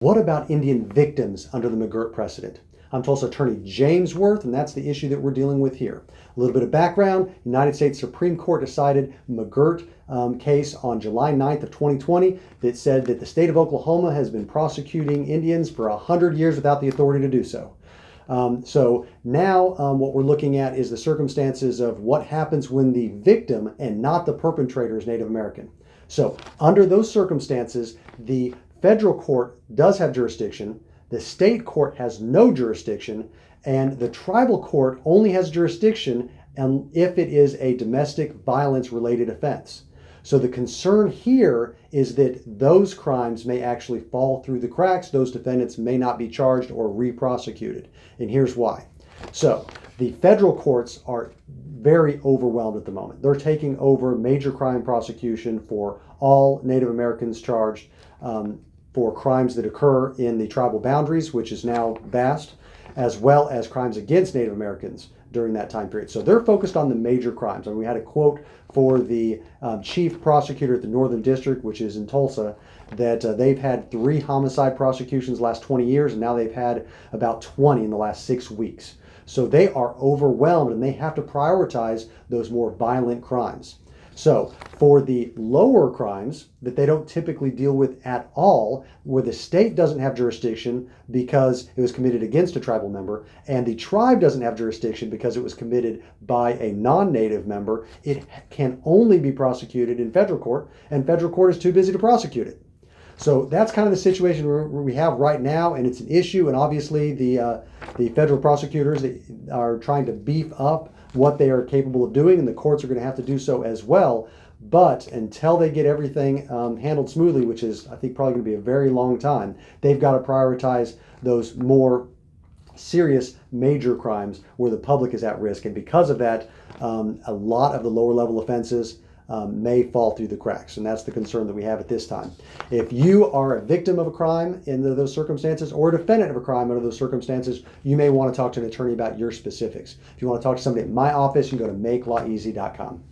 What about Indian victims under the McGirt precedent? I'm Tulsa attorney James Wirth, and that's the issue that we're dealing with here. A little bit of background: United States Supreme Court decided McGirt case on July 9th of 2020 that said that the state of Oklahoma has been prosecuting Indians for 100 years without the authority to do so. So now what we're looking at is the circumstances of what happens when the victim and not the perpetrator is Native American. So under those circumstances, the federal court does have jurisdiction, the state court has no jurisdiction, and the tribal court only has jurisdiction if it is a domestic violence related offense. So the concern here is that those crimes may actually fall through the cracks. Those defendants may not be charged or re-prosecuted. And here's why. So the federal courts are very overwhelmed at the moment. They're taking over major crime prosecution for all Native Americans charged for crimes that occur in the tribal boundaries, which is now vast, as well as crimes against Native Americans during that time period. So they're focused on the major crimes. And we had a quote for the chief prosecutor at the Northern District, which is in Tulsa, that they've had 3 homicide prosecutions the last 20 years, and now they've had about 20 in the last 6 weeks. So they are overwhelmed, and they have to prioritize those more violent crimes. So for the lower crimes that they don't typically deal with at all, where the state doesn't have jurisdiction because it was committed against a tribal member, and the tribe doesn't have jurisdiction because it was committed by a non-native member, it can only be prosecuted in federal court, and federal court is too busy to prosecute it. So that's kind of the situation where we have right now, and it's an issue, and obviously the federal prosecutors are trying to beef up what they are capable of doing, and the courts are going to have to do so as well. But until they get everything handled smoothly, which is, I think, probably going to be a very long time, they've got to prioritize those more serious major crimes where the public is at risk. And because of that, a lot of the lower level offenses may fall through the cracks. And that's the concern that we have at this time. If you are a victim of a crime in those circumstances, or a defendant of a crime under those circumstances, you may want to talk to an attorney about your specifics. If you want to talk to somebody at my office, you can go to makelawEasy.com.